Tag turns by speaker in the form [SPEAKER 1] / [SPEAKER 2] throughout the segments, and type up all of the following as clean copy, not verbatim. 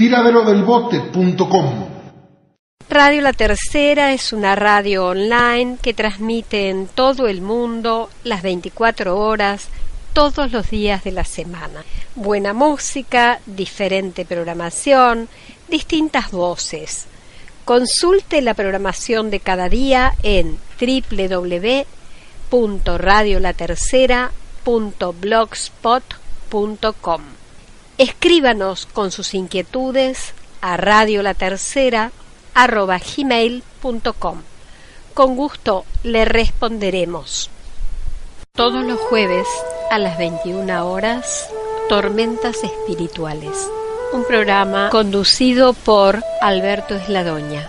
[SPEAKER 1] tiraderodelbote.com.
[SPEAKER 2] Radio La Tercera es una radio online que transmite en todo el mundo las 24 horas, todos los días de la semana. Buena música, diferente programación, distintas voces. Consulte la programación de cada día en www.radiolatercera.blogspot.com. Escríbanos con sus inquietudes a radiolatercera@gmail.com. Con gusto le responderemos. Todos los jueves a las 21 horas, Tormentas Espirituales. Un programa conducido por Alberto Esladoña.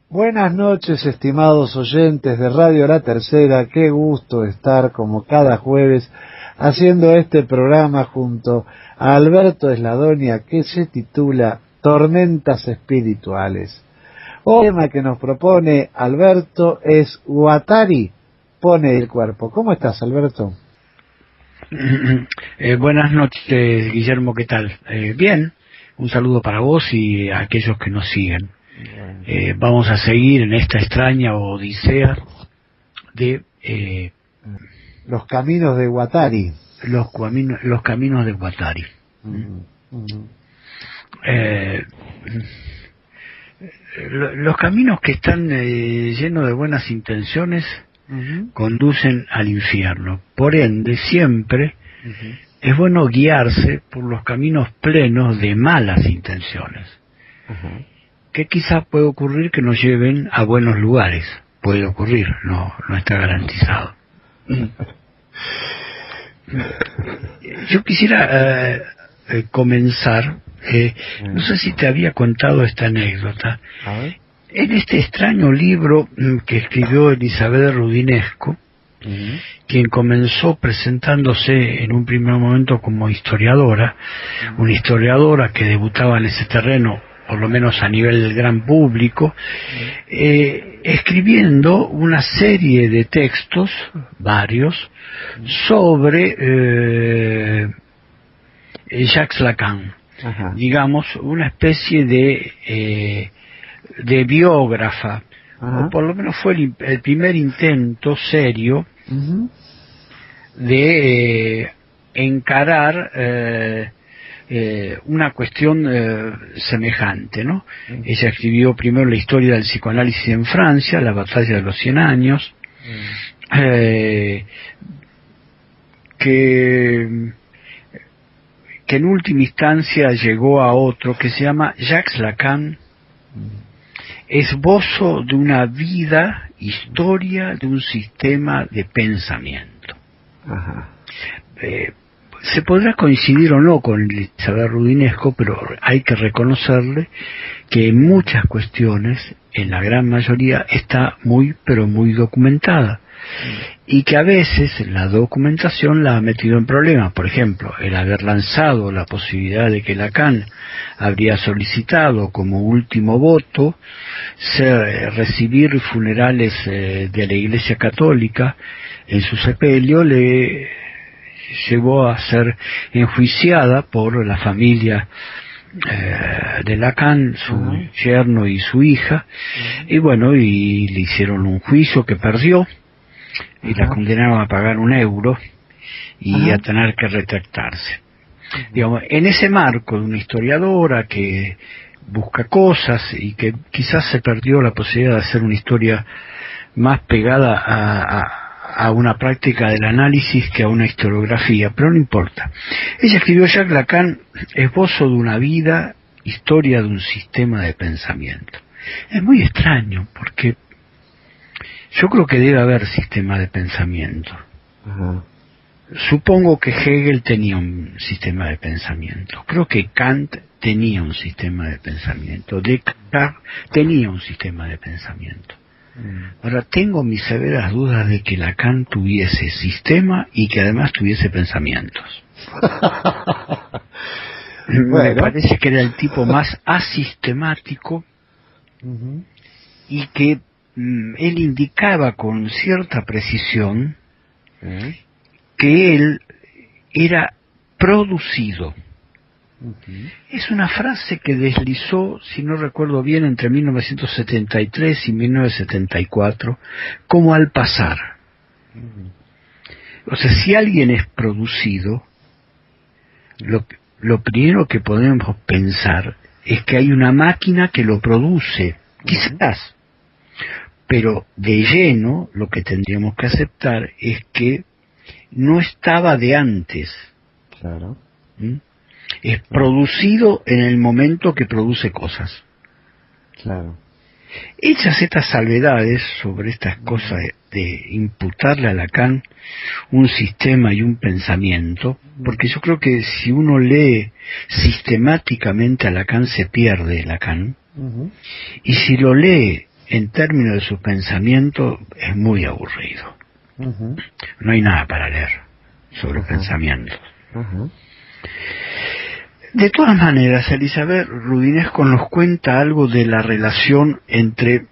[SPEAKER 3] Buenas noches, estimados oyentes de Radio La Tercera. Qué gusto estar como cada jueves haciendo este programa junto a Alberto Esladoña, que se titula Tormentas Espirituales. El tema que nos propone Alberto es Guattari pone el cuerpo. ¿Cómo estás, Alberto?
[SPEAKER 4] Buenas noches, Guillermo, ¿qué tal? Bien, un saludo para vos y a aquellos que nos siguen. Vamos a seguir en esta extraña odisea de
[SPEAKER 3] los caminos de Guattari.
[SPEAKER 4] Los caminos de Guattari. Los caminos que están llenos de buenas intenciones conducen al infierno. Por ende, siempre es bueno guiarse por los caminos plenos de malas intenciones. Que quizás puede ocurrir que nos lleven a buenos lugares. Puede ocurrir, no está garantizado. Yo quisiera comenzar, no sé si te había contado esta anécdota. En este extraño libro que escribió Elizabeth Rudinesco, quien comenzó presentándose en un primer momento como historiadora, una historiadora que debutaba en ese terreno, por lo menos a nivel del gran público, escribiendo una serie de textos, varios, sobre Jacques Lacan. Digamos, una especie de biógrafa, o por lo menos fue el primer intento serio de encarar una cuestión semejante, ¿no? Ella escribió primero la historia del psicoanálisis en Francia, la batalla de los 100 años, que en última instancia llegó a otro que se llama Jacques Lacan, esbozo de una vida, historia de un sistema de pensamiento. Se podrá coincidir o no con Elizabeth Rudinesco, pero hay que reconocerle que en muchas cuestiones, en la gran mayoría, está muy, pero muy documentada. Y que a veces la documentación la ha metido en problemas. Por ejemplo, el haber lanzado la posibilidad de que Lacan habría solicitado como último voto recibir funerales de la Iglesia Católica en su sepelio, le llevó a ser enjuiciada por la familia de Lacan, su yerno y su hija, y bueno, y le hicieron un juicio que perdió, y la condenaron a pagar €1 y a tener que retractarse. Digamos, en ese marco de una historiadora que busca cosas y que quizás se perdió la posibilidad de hacer una historia más pegada a una práctica del análisis que a una historiografía, pero no importa. Ella escribió Jacques Lacan, esbozo de una vida, historia de un sistema de pensamiento. Es muy extraño, porque yo creo que debe haber sistema de pensamiento. Supongo que Hegel tenía un sistema de pensamiento. Creo que Kant tenía un sistema de pensamiento. Descartes tenía un sistema de pensamiento. Ahora, tengo mis severas dudas de que Lacan tuviese sistema y que además tuviese pensamientos. Me parece que era el tipo más asistemático y que él indicaba con cierta precisión que él era producido. Es una frase que deslizó, si no recuerdo bien, entre 1973 y 1974, como al pasar. O sea, si alguien es producido, lo primero que podemos pensar es que hay una máquina que lo produce, quizás, pero de lleno lo que tendríamos que aceptar es que no estaba de antes.
[SPEAKER 3] Claro.
[SPEAKER 4] Es producido en el momento que produce cosas.
[SPEAKER 3] Claro.
[SPEAKER 4] Hechas estas salvedades sobre estas cosas de imputarle a Lacan un sistema y un pensamiento, porque yo creo que si uno lee sistemáticamente a Lacan se pierde Lacan, y si lo lee en términos de su pensamiento es muy aburrido. No hay nada para leer sobre pensamientos. De todas maneras, Elizabeth Roudinesco nos cuenta algo de la relación entre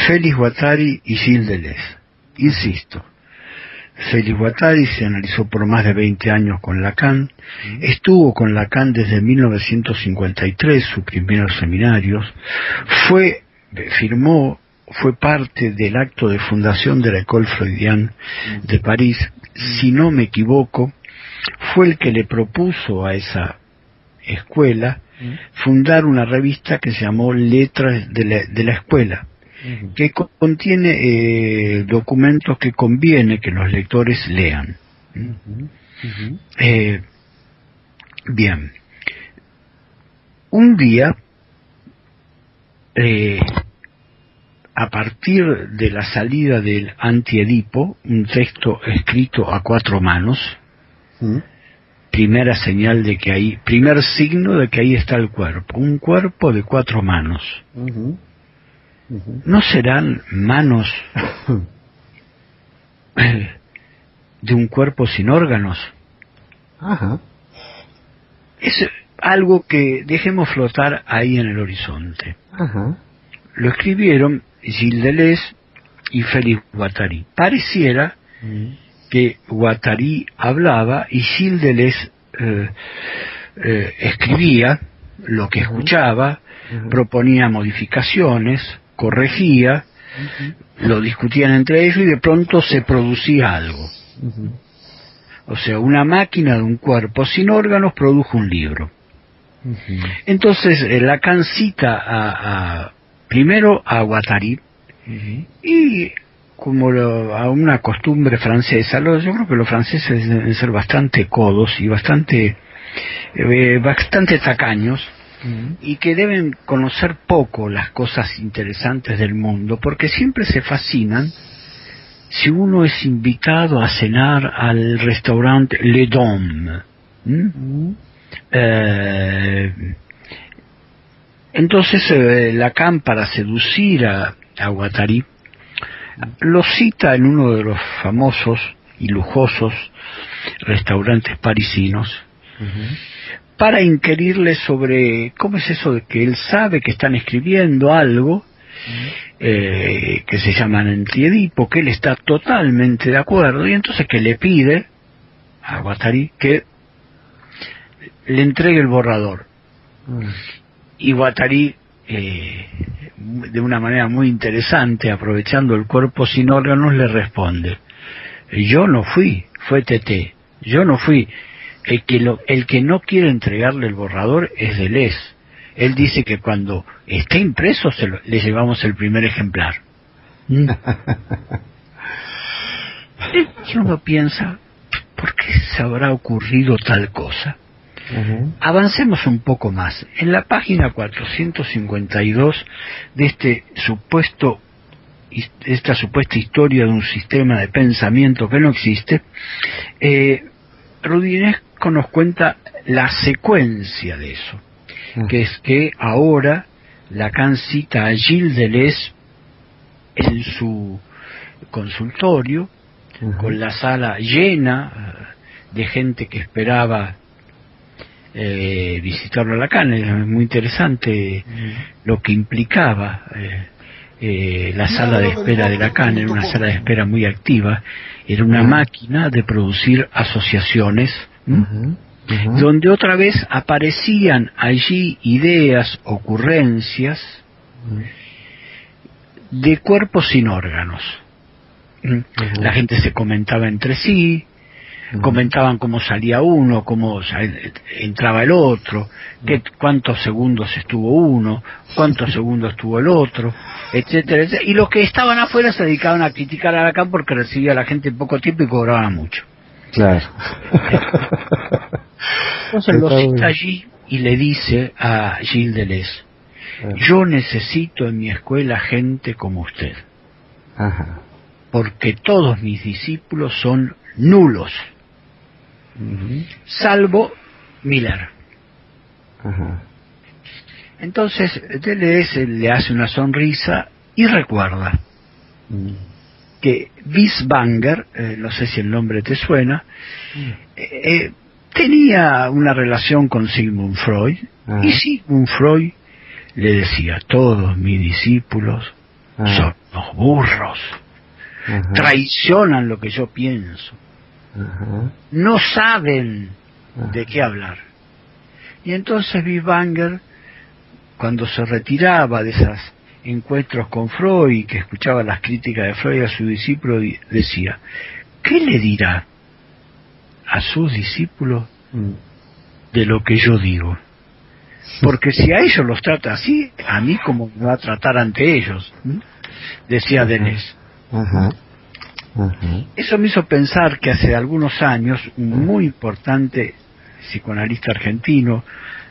[SPEAKER 4] Félix Guattari y Gilles Deleuze. Insisto, Félix Guattari se analizó por más de 20 años con Lacan, estuvo con Lacan desde 1953, sus primeros seminarios, fue parte del acto de fundación de la École Freudienne de París, si no me equivoco, fue el que le propuso a esa escuela fundar una revista que se llamó Letras de la Escuela, que contiene documentos que conviene que los lectores lean. Bien. Un día, a partir de la salida del Anti-Edipo, un texto escrito a 4 manos, primera señal de que ahí, primer signo de que ahí está el cuerpo, un cuerpo de 4 manos. ¿No serán manos de un cuerpo sin órganos? Es algo que dejemos flotar ahí en el horizonte. Lo escribieron Gilles Deleuze y Félix Guattari. Pareciera que Guattari hablaba y Gilles Deleuze escribía lo que escuchaba, proponía modificaciones, corregía, lo discutían entre ellos y de pronto se producía algo. O sea, una máquina de un cuerpo sin órganos produjo un libro. Entonces Lacan cita primero a Guattari y como a una costumbre francesa, yo creo que los franceses deben ser bastante codos y bastante tacaños, y que deben conocer poco las cosas interesantes del mundo, porque siempre se fascinan si uno es invitado a cenar al restaurante Le Dôme. Entonces Lacan, para seducir a Guattari, lo cita en uno de los famosos y lujosos restaurantes parisinos para inquirirle sobre cómo es eso de que él sabe que están escribiendo algo que se llama Anti-Edipo, que él está totalmente de acuerdo, y entonces que le pide a Guattari que le entregue el borrador. Y Guattari, de una manera muy interesante, aprovechando el cuerpo sin órganos, le responde: yo no fui, fue Tété, yo no fui. El que no quiere entregarle el borrador es Deleuze. Él dice que cuando esté impreso le llevamos el primer ejemplar. Y uno piensa, ¿por qué se habrá ocurrido tal cosa? Avancemos un poco más. En la página 452 de esta supuesta historia de un sistema de pensamiento que no existe, Roudinesco nos cuenta la secuencia de eso, que es que ahora Lacan cita a Gilles Deleuze en su consultorio, con la sala llena de gente que esperaba visitarlo a Lacan. Es muy interesante lo que implicaba la sala de espera de Lacan. Era una sala de espera muy activa, era una máquina de producir asociaciones, donde otra vez aparecían allí ideas, ocurrencias de cuerpos sin órganos. La gente se comentaba entre sí, comentaban cómo salía uno, cómo entraba el otro, cuántos segundos estuvo uno, cuántos segundos estuvo el otro, etcétera, etcétera. Y los que estaban afuera se dedicaban a criticar a Lacan porque recibía a la gente en poco tiempo y cobraba mucho.
[SPEAKER 3] Claro.
[SPEAKER 4] Entonces lo cita allí y le dice a Gilles Deleuze: yo necesito en mi escuela gente como usted, porque todos mis discípulos son nulos, salvo Miller. Entonces Deleuze le hace una sonrisa y recuerda que Bieswanger, no sé si el nombre te suena, tenía una relación con Sigmund Freud, y Sigmund Freud le decía: todos mis discípulos son los burros, traicionan lo que yo pienso, no saben de qué hablar. Y entonces Bieswanger, cuando se retiraba de esos encuentros con Freud y que escuchaba las críticas de Freud a su discípulo, decía: ¿qué le dirá a sus discípulos de lo que yo digo? Porque si a ellos los trata así, a mí cómo me va a tratar ante ellos, decía Deleuze. Eso me hizo pensar que hace algunos años un muy importante psicoanalista argentino,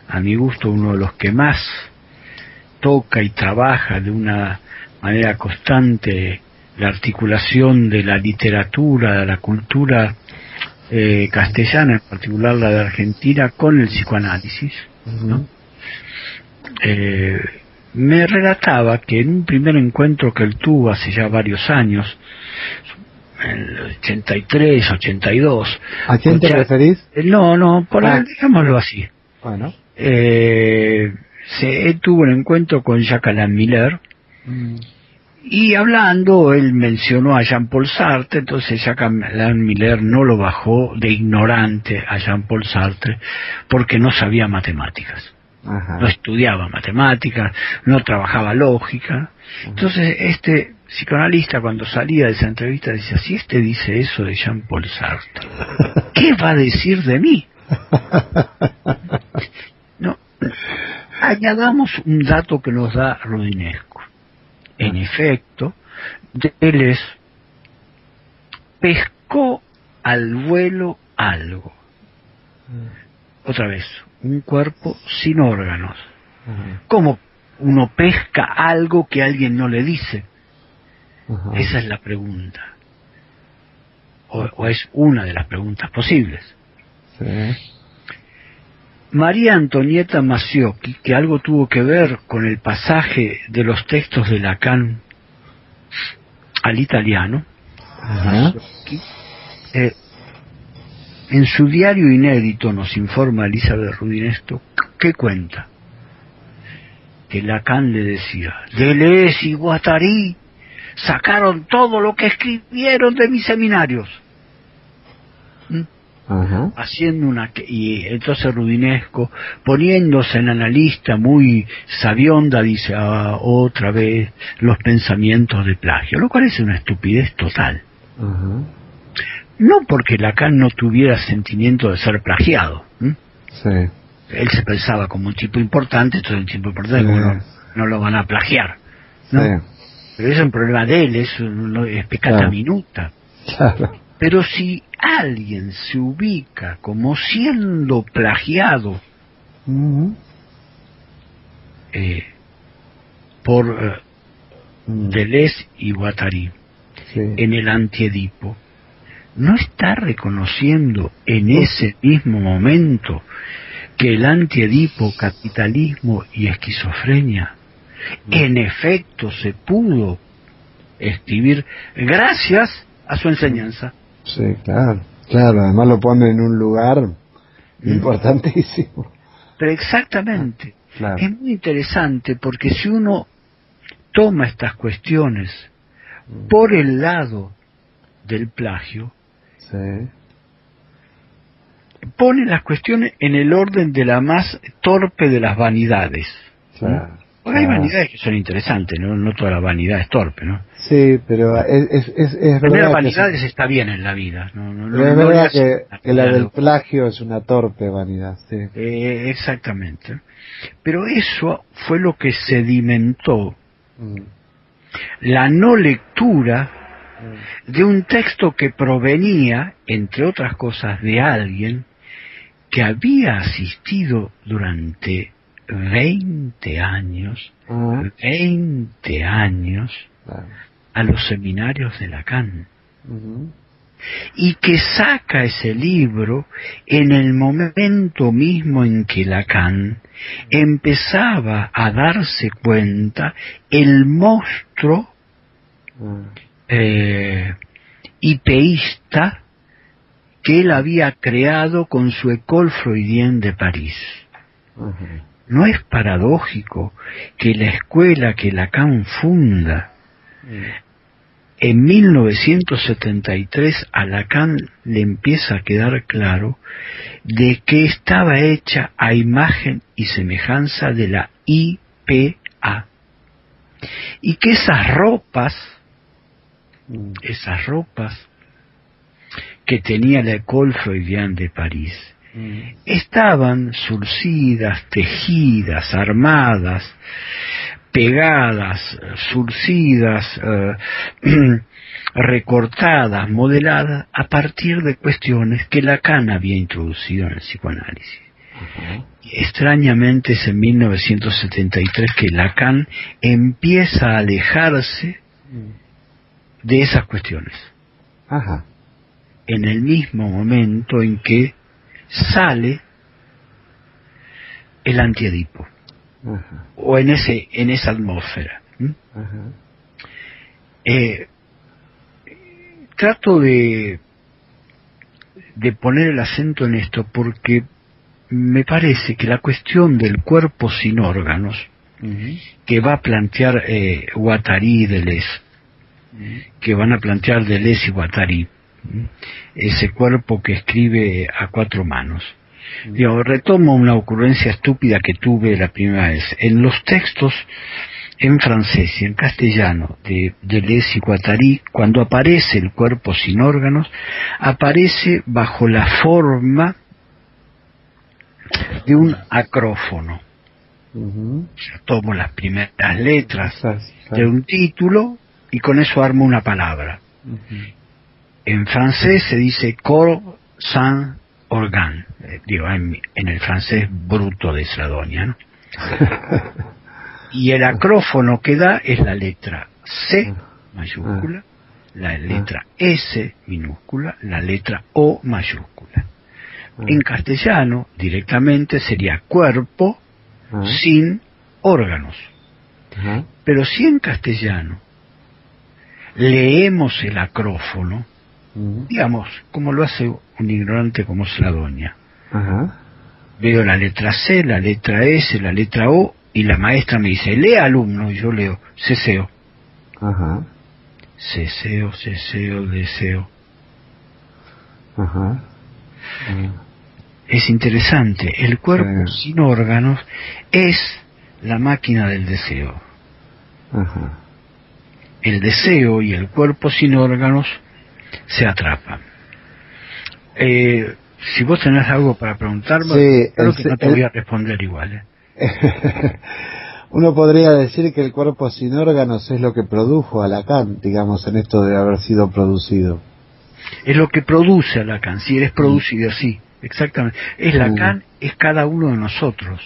[SPEAKER 4] a mi gusto uno de los que más toca y trabaja de una manera constante la articulación de la literatura, de la cultura castellana, en particular la de Argentina, con el psicoanálisis, ¿no? Me relataba que en un primer encuentro que él tuvo hace ya varios años, en el 83, 82...
[SPEAKER 3] ¿A quién te referís?
[SPEAKER 4] No, digámoslo así.
[SPEAKER 3] Bueno.
[SPEAKER 4] Él tuvo un encuentro con Jacques Alain Miller, y hablando, él mencionó a Jean-Paul Sartre. Entonces Jacques Alain Miller no lo bajó de ignorante a Jean-Paul Sartre, porque no sabía matemáticas. No estudiaba matemáticas, no trabajaba lógica. Entonces este psicoanalista, cuando salía de esa entrevista, decía: si este dice eso de Jean-Paul Sartre, ¿qué va a decir de mí? No, añadamos un dato que nos da Rudinesco. En efecto, Deleuze pescó al vuelo algo. Otra vez, un cuerpo sin órganos. ¿Cómo uno pesca algo que alguien no le dice? Esa es la pregunta. O es una de las preguntas posibles. María Antonietta Maciocchi, que algo tuvo que ver con el pasaje de los textos de Lacan al italiano, Maciocchi, en su diario inédito nos informa Elizabeth Rudinesco, que cuenta que Lacan le decía: Deleuze y Guattari sacaron todo lo que escribieron de mis seminarios. Haciendo y entonces Rudinesco, poniéndose en analista muy sabionda, dice: otra vez los pensamientos de plagio, lo cual es una estupidez total. No porque Lacan no tuviera sentimiento de ser plagiado. Él se pensaba como un tipo importante, entonces un tipo importante no lo van a plagiar, ¿no? Pero es un problema de él, es peccata minuta. Pero si alguien se ubica como siendo plagiado por Deleuze y Guattari en el Antiedipo, ¿no está reconociendo en ese mismo momento que el Antiedipo, capitalismo y esquizofrenia, en efecto se pudo escribir gracias a su enseñanza?
[SPEAKER 3] Sí, claro, además lo pone en un lugar Importantísimo.
[SPEAKER 4] Pero exactamente.
[SPEAKER 3] Claro.
[SPEAKER 4] Es muy interesante porque si uno toma estas cuestiones por el lado del plagio,
[SPEAKER 3] Sí.
[SPEAKER 4] pone las cuestiones en el orden de la más torpe de las vanidades.
[SPEAKER 3] Claro.
[SPEAKER 4] Porque hay vanidades que son interesantes, no toda la vanidad es torpe, ¿no?
[SPEAKER 3] Sí, pero es
[SPEAKER 4] Tener
[SPEAKER 3] verdad
[SPEAKER 4] vanidades está bien en la vida.
[SPEAKER 3] pero es verdad que la del plagio es una torpe vanidad, sí.
[SPEAKER 4] Exactamente. Pero eso fue lo que sedimentó la no lectura de un texto que provenía, entre otras cosas, de alguien que había asistido durante 20 años,
[SPEAKER 3] Claro.
[SPEAKER 4] a los seminarios de Lacan. Y que saca ese libro en el momento mismo en que Lacan empezaba a darse cuenta el monstruo hipeísta que él había creado con su École Freudienne de París. ¿No es paradójico que la escuela que Lacan funda en 1973 a Lacan le empieza a quedar claro de que estaba hecha a imagen y semejanza de la IPA y que esas ropas que tenía la École Freudienne de París estaban surcidas, tejidas, armadas, pegadas, surcidas, recortadas, modeladas a partir de cuestiones que Lacan había introducido en el psicoanálisis. Extrañamente es en 1973 que Lacan empieza a alejarse de esas cuestiones. En el mismo momento en que sale el antiedipo. O en esa atmósfera. Trato de poner el acento en esto porque me parece que la cuestión del cuerpo sin órganos que va a plantear Guattari y Deleuze, que van a plantear Deleuze y Guattari, ese cuerpo que escribe a cuatro manos. Retomo una ocurrencia estúpida que tuve la primera vez. En los textos en francés y en castellano de Deleuze y Guattari, cuando aparece el cuerpo sin órganos, aparece bajo la forma de un acrófono. Yo tomo las primeras letras de un título y con eso armo una palabra. En francés se dice corps sans organe, en el francés bruto de Sladonia, ¿no? Y el acrófono que da es la letra C mayúscula, la letra S minúscula, la letra O mayúscula. En castellano directamente sería cuerpo sin órganos. Pero si en castellano leemos el acrófono, digamos, como lo hace un ignorante como Sladonia, veo la letra C, la letra S, la letra O, y la maestra me dice, lee alumno, y yo leo, ceseo. Ceseo, ceseo, deseo. Es interesante, el cuerpo sin órganos es la máquina del deseo. El deseo y el cuerpo sin órganos se atrapan. Si vos tenés algo para preguntarme, creo que no te voy a responder igual.
[SPEAKER 3] Uno podría decir que el cuerpo sin órganos es lo que produjo a Lacan, digamos, en esto de haber sido producido.
[SPEAKER 4] Es lo que produce a Lacan, si eres producido, sí, exactamente. Es Lacan, es cada uno de nosotros.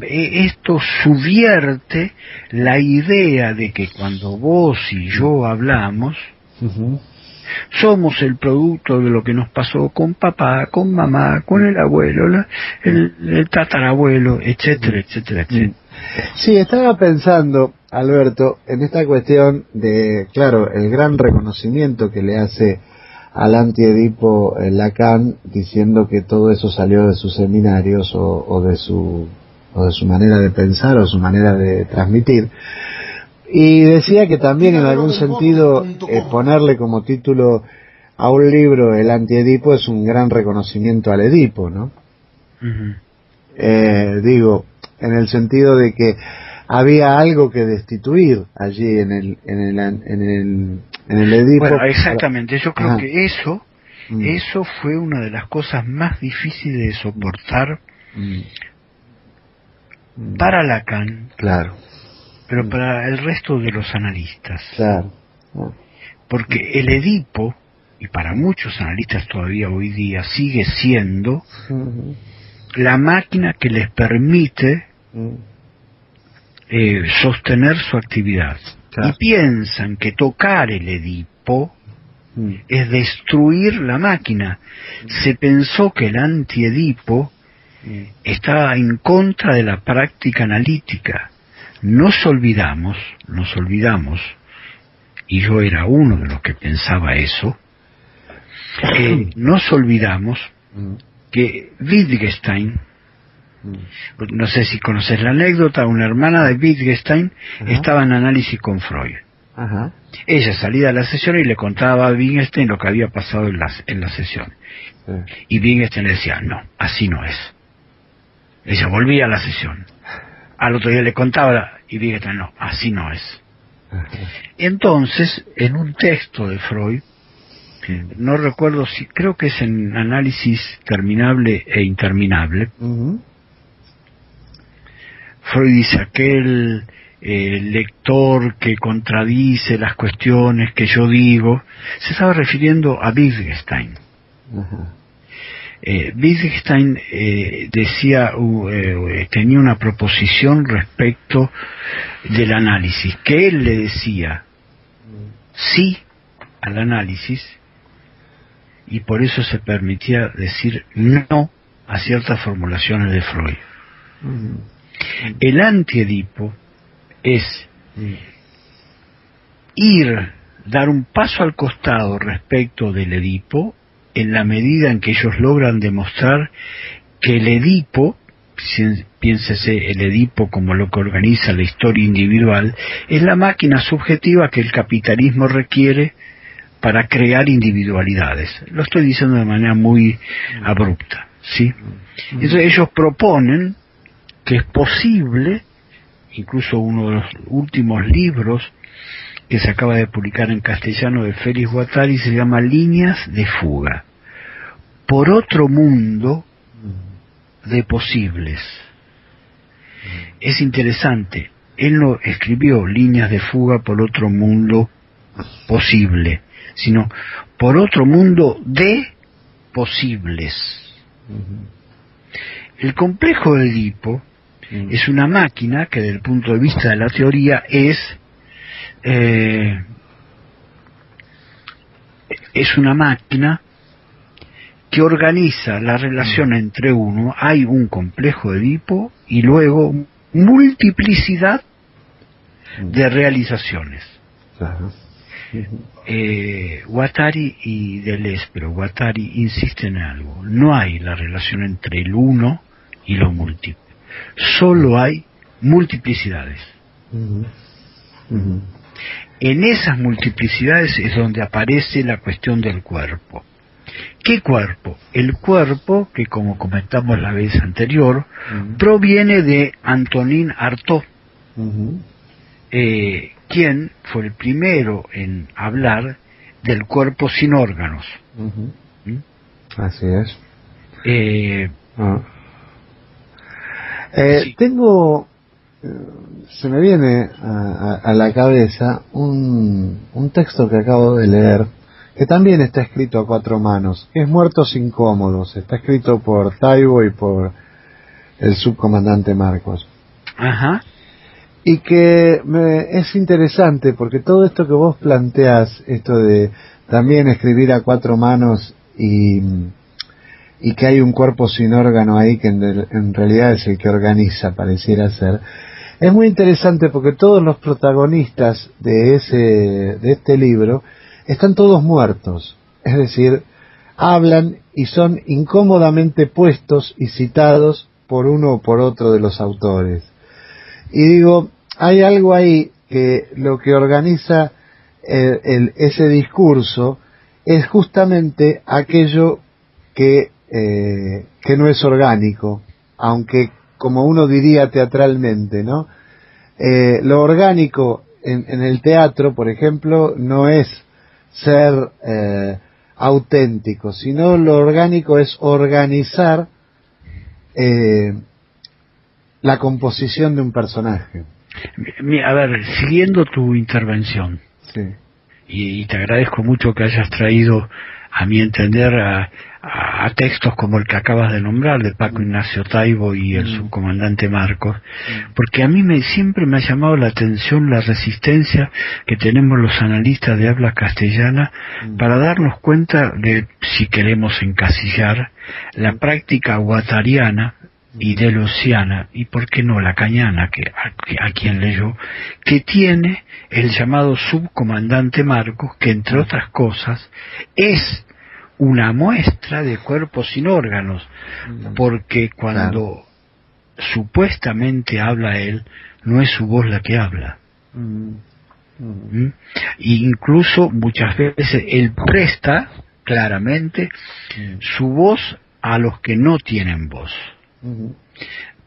[SPEAKER 4] Esto subvierte la idea de que cuando vos y yo hablamos, somos el producto de lo que nos pasó con papá, con mamá, con el abuelo, el tatarabuelo, etcétera, etcétera, etcétera.
[SPEAKER 3] Sí, estaba pensando, Alberto, en esta cuestión de, claro, el gran reconocimiento que le hace al antiedipo Lacan, diciendo que todo eso salió de sus seminarios o de su manera de pensar o su manera de transmitir. Y decía que también en algún sentido ponerle como título a un libro el antiedipo es un gran reconocimiento al Edipo, ¿no? Digo, en el sentido de que había algo que destituir allí en el Edipo.
[SPEAKER 4] Bueno, exactamente, yo creo que eso fue una de las cosas más difíciles de soportar para Lacan,
[SPEAKER 3] claro,
[SPEAKER 4] pero para el resto de los analistas.
[SPEAKER 3] Claro.
[SPEAKER 4] Porque el Edipo, y para muchos analistas todavía hoy día, sigue siendo la máquina que les permite sostener su actividad. Claro. Y piensan que tocar el Edipo es destruir la máquina. Se pensó que el antiedipo estaba en contra de la práctica analítica. Nos olvidamos, y yo era uno de los que pensaba eso, nos olvidamos que Wittgenstein, no sé si conoces la anécdota, una hermana de Wittgenstein estaba en análisis con Freud. Ella salía de la sesión y le contaba a Wittgenstein lo que había pasado en la sesión. Y Wittgenstein le decía, no, así no es. Ella volvía a la sesión. Al otro día le contaba y Wittgenstein, no, así no es. Entonces, en un texto de Freud, no recuerdo si, creo que es en Análisis Terminable e Interminable, Freud dice, aquel lector que contradice las cuestiones que yo digo, se estaba refiriendo a Wittgenstein. Wittgenstein decía, tenía una proposición respecto del análisis, que él le decía sí al análisis y por eso se permitía decir no a ciertas formulaciones de Freud. El antiedipo es dar un paso al costado respecto del Edipo en la medida en que ellos logran demostrar que el Edipo, piénsese el Edipo como lo que organiza la historia individual, es la máquina subjetiva que el capitalismo requiere para crear individualidades. Lo estoy diciendo de manera muy abrupta, ¿sí? Entonces ellos proponen que es posible, incluso uno de los últimos libros que se acaba de publicar en castellano de Félix Guattari se llama Líneas de fuga, por otro mundo de posibles. Es interesante, él no escribió líneas de fuga por otro mundo posible, sino por otro mundo de posibles. El complejo de Edipo es una máquina que desde el punto de vista de la teoría es una máquina que organiza la relación entre uno, hay un complejo de Edipo y luego multiplicidad de realizaciones. Guattari y Deleuze, pero Guattari insiste en algo, no hay la relación entre el uno y lo múltiple, solo hay multiplicidades. En esas multiplicidades es donde aparece la cuestión del cuerpo. ¿Qué cuerpo? El cuerpo que, como comentamos la vez anterior, proviene de Antonin Artaud, quien fue el primero en hablar del cuerpo sin órganos.
[SPEAKER 3] Así es.
[SPEAKER 4] Sí.
[SPEAKER 3] Tengo, se me viene a la cabeza un texto que acabo de leer, que también está escrito a cuatro manos, que es Muertos Incómodos, está escrito por Taibo y por el subcomandante Marcos. Y que es interesante porque todo esto que vos planteás, esto de también escribir a cuatro manos y que hay un cuerpo sin órgano ahí que en realidad es el que organiza, pareciera ser, es muy interesante porque todos los protagonistas de este libro están todos muertos. es decir, hablan y son incómodamente puestos y citados por uno o por otro de los autores. Y digo, hay algo ahí que lo que organiza ese discurso es justamente aquello que no es orgánico, aunque como uno diría teatralmente, ¿no? Lo orgánico en el teatro, por ejemplo, no es ser auténtico, sino lo orgánico es organizar la composición de un personaje.
[SPEAKER 4] A ver, siguiendo tu intervención,
[SPEAKER 3] Sí.
[SPEAKER 4] y te agradezco mucho que hayas traído, a mi entender, a textos como el que acabas de nombrar, de Paco Ignacio Taibo y el subcomandante Marcos, porque a mí siempre me ha llamado la atención la resistencia que tenemos los analistas de habla castellana para darnos cuenta de, si queremos encasillar, la práctica guattariana y deleuziana, y por qué no lacaniana, a quien leyó, que tiene el llamado subcomandante Marcos, que entre otras cosas es una muestra de cuerpo sin órganos, porque cuando supuestamente habla él, no es su voz la que habla. Incluso muchas veces él presta claramente su voz a los que no tienen voz.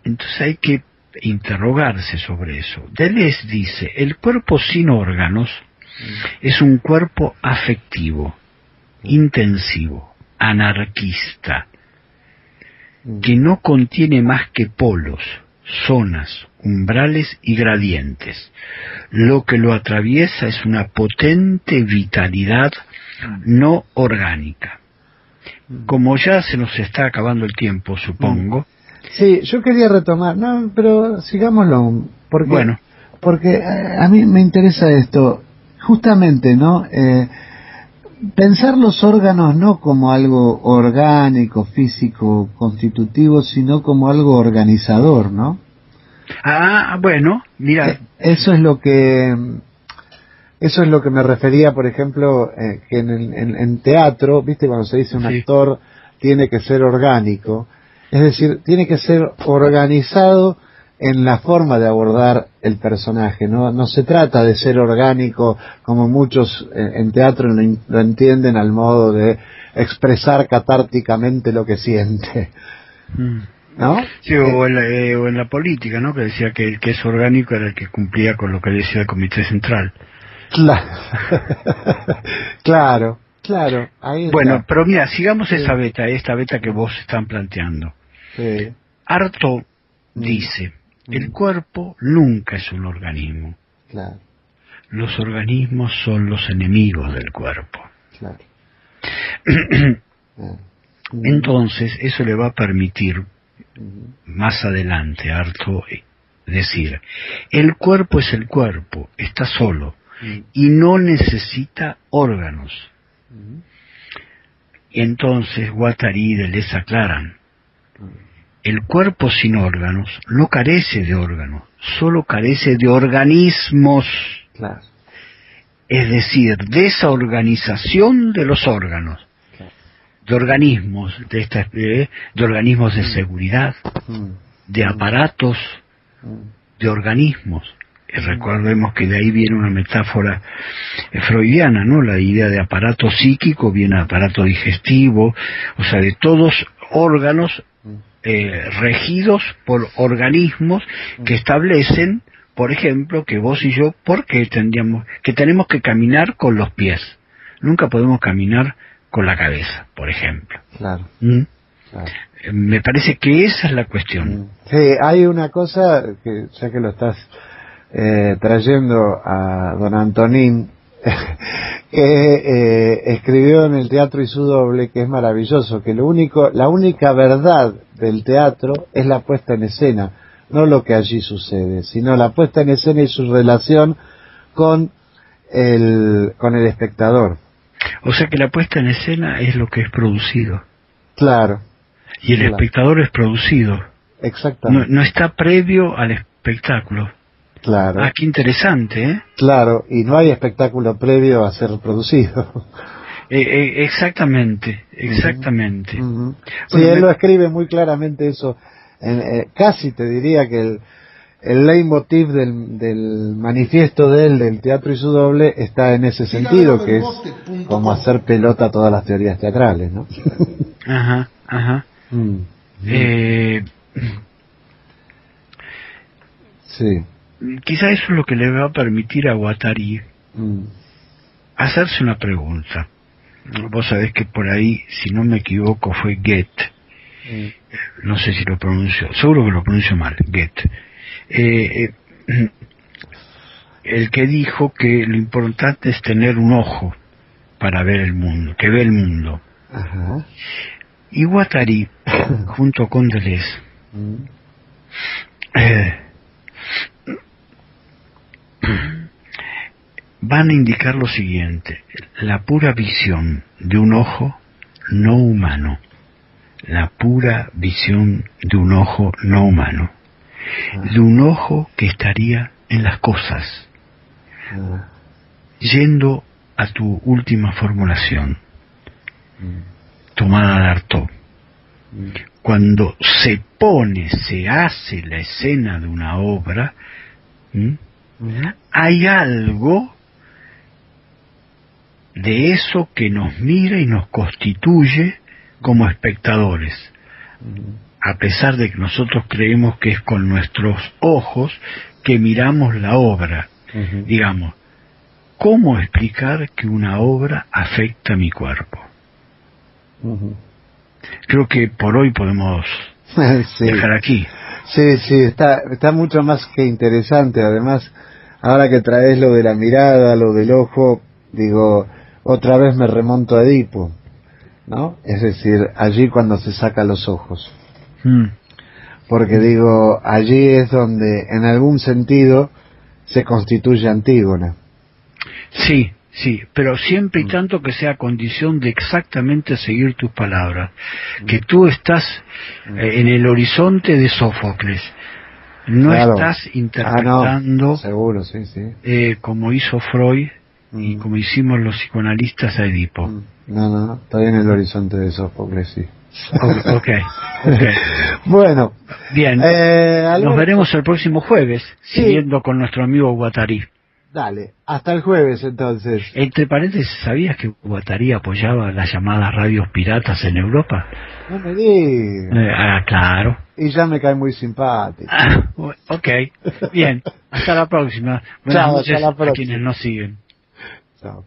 [SPEAKER 4] Entonces hay que interrogarse sobre eso. Deleuze dice, el cuerpo sin órganos es un cuerpo afectivo, intensivo, anarquista, que no contiene más que polos, zonas, umbrales y gradientes. Lo que lo atraviesa es una potente vitalidad no orgánica. Como ya se nos está acabando el tiempo, supongo.
[SPEAKER 3] Sí, yo quería retomar, no, pero sigámoslo, porque a mí me interesa esto, justamente, ¿no? Pensar los órganos no como algo orgánico, físico, constitutivo, sino como algo organizador, ¿no?
[SPEAKER 4] Bueno, mira.
[SPEAKER 3] Eso es lo que me refería, por ejemplo, que en teatro, ¿viste? Cuando se dice un actor tiene que ser orgánico, es decir, tiene que ser organizado en la forma de abordar el personaje, no se trata de ser orgánico como muchos en teatro lo entienden al modo de expresar catárticamente lo que siente, ¿no?
[SPEAKER 4] Sí, o en la política, ¿no? Que decía que el que es orgánico era el que cumplía con lo que decía el Comité Central.
[SPEAKER 3] Claro, ahí está.
[SPEAKER 4] Bueno, pero mira, sigamos esta beta que vos están planteando.
[SPEAKER 3] Sí.
[SPEAKER 4] Artaud dice, el cuerpo nunca es un organismo.
[SPEAKER 3] Claro.
[SPEAKER 4] Los organismos son los enemigos del cuerpo.
[SPEAKER 3] Claro.
[SPEAKER 4] Entonces, eso le va a permitir, más adelante, a Artaud decir, el cuerpo es el cuerpo, está solo, y no necesita órganos. Y entonces Guattari y Deleuze aclaran, el cuerpo sin órganos no carece de órganos, solo carece de organismos.
[SPEAKER 3] Claro.
[SPEAKER 4] Es decir, de esa organización de los órganos, de organismos, de organismos de seguridad, de aparatos, de organismos. Recordemos que de ahí viene una metáfora freudiana, ¿no? La idea de aparato psíquico viene de aparato digestivo, o sea, de todos órganos regidos por organismos que establecen, por ejemplo, que vos y yo, ¿por qué tenemos que caminar con los pies? Nunca podemos caminar con la cabeza, por ejemplo.
[SPEAKER 3] Claro. Claro.
[SPEAKER 4] Me parece que esa es la cuestión.
[SPEAKER 3] Sí, hay una cosa que ya que lo estás trayendo a don Antonín, que escribió en el Teatro y su doble, que es maravilloso, que la única verdad del teatro es la puesta en escena, no lo que allí sucede, sino la puesta en escena y su relación con el espectador.
[SPEAKER 4] O sea que la puesta en escena es lo que es producido.
[SPEAKER 3] Claro.
[SPEAKER 4] Y el espectador es producido.
[SPEAKER 3] Exactamente.
[SPEAKER 4] No está previo al espectáculo.
[SPEAKER 3] Claro.
[SPEAKER 4] Qué interesante, ¿eh?
[SPEAKER 3] Claro, y no hay espectáculo previo a ser producido.
[SPEAKER 4] Exactamente.
[SPEAKER 3] Sí, él lo escribe muy claramente eso. Casi te diría que el leitmotiv del manifiesto de él, del teatro y su doble, está en ese sentido, que es como hacer pelota a todas las teorías teatrales, ¿no?
[SPEAKER 4] Ajá.
[SPEAKER 3] Sí.
[SPEAKER 4] Quizá eso es lo que le va a permitir a Guattari hacerse una pregunta. Vos sabés que por ahí, si no me equivoco, fue Goethe. No sé si lo pronuncio, seguro que lo pronuncio mal, Goethe. El que dijo que lo importante es tener un ojo para ver el mundo, que ve el mundo.
[SPEAKER 3] Ajá.
[SPEAKER 4] Y Guattari, junto con Deleuze, van a indicar lo siguiente: la pura visión de un ojo no humano, la pura visión de un ojo no humano, de un ojo que estaría en las cosas. Yendo a tu última formulación, tomada de Artaud, cuando se hace la escena de una obra, hay algo de eso que nos mira y nos constituye como espectadores, a pesar de que nosotros creemos que es con nuestros ojos que miramos la obra. Digamos, ¿cómo explicar que una obra afecta a mi cuerpo? Creo que por hoy podemos dejar aquí.
[SPEAKER 3] Sí, está mucho más que interesante. Además, ahora que traes lo de la mirada, lo del ojo, digo, otra vez me remonto a Edipo, ¿no? Es decir, allí cuando se saca los ojos. Porque digo, allí es donde, en algún sentido, se constituye Antígona.
[SPEAKER 4] Sí, pero siempre y tanto que sea condición de exactamente seguir tus palabras, que tú estás en el horizonte de Sófocles, no
[SPEAKER 3] claro.
[SPEAKER 4] estás interpretando
[SPEAKER 3] no, seguro, sí.
[SPEAKER 4] Como hizo Freud y como hicimos los psicoanalistas a Edipo.
[SPEAKER 3] No, estoy en el horizonte de Sófocles, sí.
[SPEAKER 4] Okay.
[SPEAKER 3] Bueno,
[SPEAKER 4] bien, nos veremos el próximo jueves, siguiendo con nuestro amigo Guattari.
[SPEAKER 3] Dale, hasta el jueves entonces.
[SPEAKER 4] Entre paréntesis, ¿sabías que Guattari apoyaba las llamadas radios piratas en Europa?
[SPEAKER 3] No me digas.
[SPEAKER 4] Claro.
[SPEAKER 3] Y ya me cae muy simpático.
[SPEAKER 4] Ok, bien, hasta la próxima. Buenas noches a quienes nos siguen.
[SPEAKER 3] Chao.